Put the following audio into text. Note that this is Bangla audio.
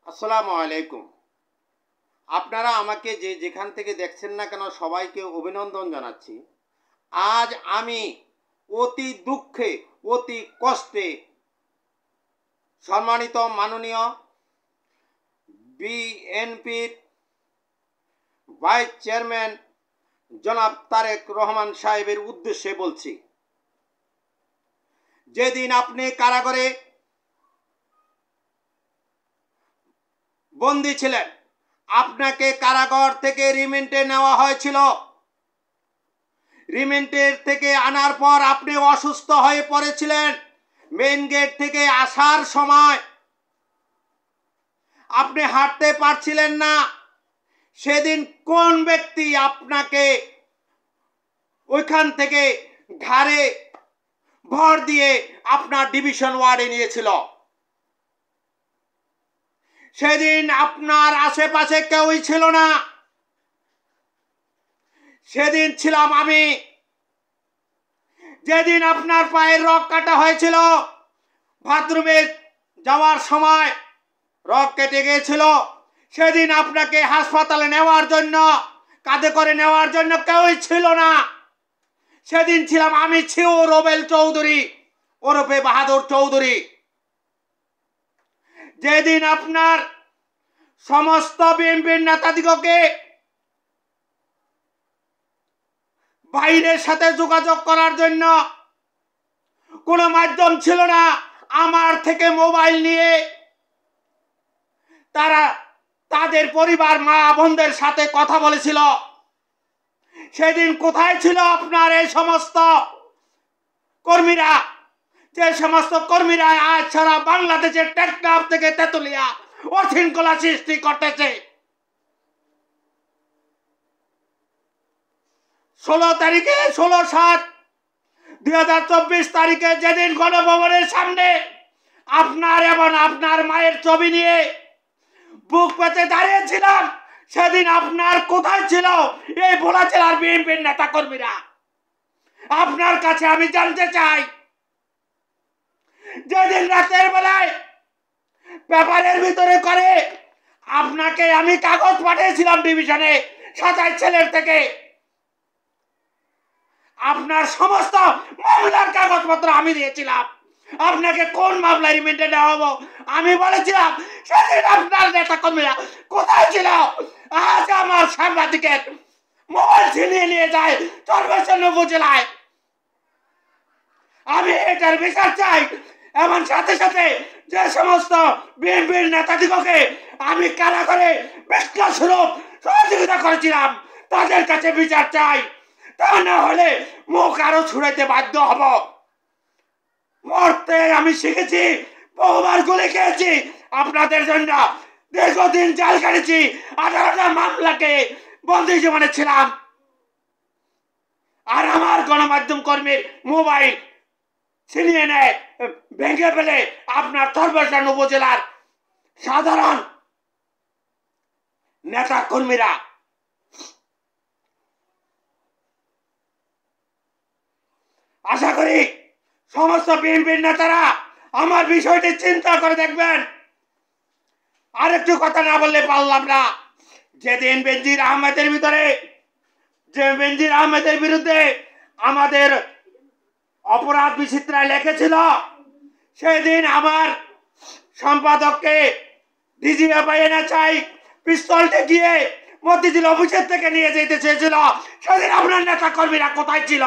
আসসালামু আলাইকুম। আপনারা আমাকে যেখান থেকে দেখছেন না কেন সবাইকে অভিনন্দন জানাচ্ছি। আজ আমি অতি দুঃখে অতি কষ্টে সম্মানিত মাননীয় বিএনপির ভাইস চেয়ারম্যান জনাব তারেক রহমান সাহেবের উদ্দেশ্যে বলছি। যেদিন আপনি কারাগারে বন্দী ছিলেন, আপনাকে কারাগার থেকে রিমান্ডে নেওয়া হয়েছিল। রিমান্ডের থেকে আনার পর আপনি অসুস্থ হয়ে পড়েছিলেন। মেইন গেট থেকে আসার সময় আপনি হাঁটতে পারছিলেন না। সেদিন কোন ব্যক্তি আপনাকে ওইখান থেকে ঘাড়ে ভর দিয়ে আপনার ডিভিশন ওয়ার্ডে নিয়েছিল? সেদিন আপনার আশেপাশে কেউই ছিল না। সেদিন ছিলাম আমি। যেদিন আপনার পায়ের রগ কাটা হয়েছিল, বাথরুমে যাওয়ার সময় রগ কেটে গিয়েছিল, সেদিন আপনাকে হাসপাতালে নেওয়ার জন্য, কাঁধে করে নেওয়ার জন্য কেউই ছিল না। সেদিন ছিলাম আমি, ছিও রোবেল চৌধুরী ওরফে বাহাদুর চৌধুরী। যেদিন আপনার সমস্ত বিএনপির নেতাদিগকে বাইরের সাথে যোগাযোগ করার জন্য কোনো মাধ্যম ছিল না, আমার থেকে মোবাইল নিয়ে তারা তাদের পরিবার মা বোনদের সাথে কথা বলেছিল। সেদিন কোথায় ছিল আপনার এই সমস্ত কর্মীরা? যে সমস্ত কর্মীরা আজ সারা বাংলাদেশের টেকনাফ থেকে তেতুলিয়া অশৃঙ্খলা সৃষ্টি করতেছে। 16/7/2024 তারিখে যেদিন গণভবনের সামনে আপনার এবং আপনার মায়ের ছবি নিয়ে বুক পেতে দাঁড়িয়েছিলাম, সেদিন আপনার কোথায় ছিল এই ভোলা জেলার বিএনপির নেতা কর্মীরা? আপনার কাছে আমি জানতে চাই। যেদিন রাতের বেলায় পেপারের ভিতরে করে আপনাকে আমি কাগজ পাঠিয়েছিলাম ডিভিশনে 27 ছেলের থেকে, আপনার সমস্ত মামলার কাগজপত্র আমি দিয়েছিলাম। আপনাকে কোন মামলায় রিমান্ডে নেওয়া হবো আমি বলেছিলাম। সেদিন আপনার নেতা কর্মীরা কোথায় ছিল? আজ আমার সাংবাদিকের মোবাইল ছিনিয়ে নিয়ে যায় চরবেশন উপজেলায়। আমি এটার বিচার চাই। এবং সাথে সাথে যে সমস্ত বিএনপির নেতাদিগকে আমি কারাগারে ভিক্ষা স্বরূপ সহযোগিতা করেছিলাম, তাদের কাছে বিচার চাই। তা না হলে মুখ আরো ছুড়াইতে বাধ্য হব। মরতে আমি শিখেছি, বহুবার গুলি খেয়েছি আপনাদের জন্য। দীর্ঘদিন জেল কাটিয়েছি, 18টা মামলাকে বন্দী জীবনে ছিলাম। আর আমার গণমাধ্যম কর্মীর মোবাইল ছিনিয়ে নেয়, ভেঙে ফেলে আপনার চরবেশন উপজেলার সাধারণ নেতা কর্মীরা। আশা করি সমস্ত বিএনপির নেতারা আমার বিষয়টি চিন্তা করে দেখবেন। আরেকটু কথা না বললে পারলাম না। যেদিন বেনজির আহমেদের বিরুদ্ধে আমাদের অপরাধ বিচিত্রায় লিখেছিল, সেদিন আমার সম্পাদককে ডিজিএফআই এনে চাই পিস্তলটা গিয়ে মতিঝিল অফিসের থেকে নিয়ে যেতে চেয়েছিল। সেদিন আপনার নেতা কর্মীরা কোথায় ছিল?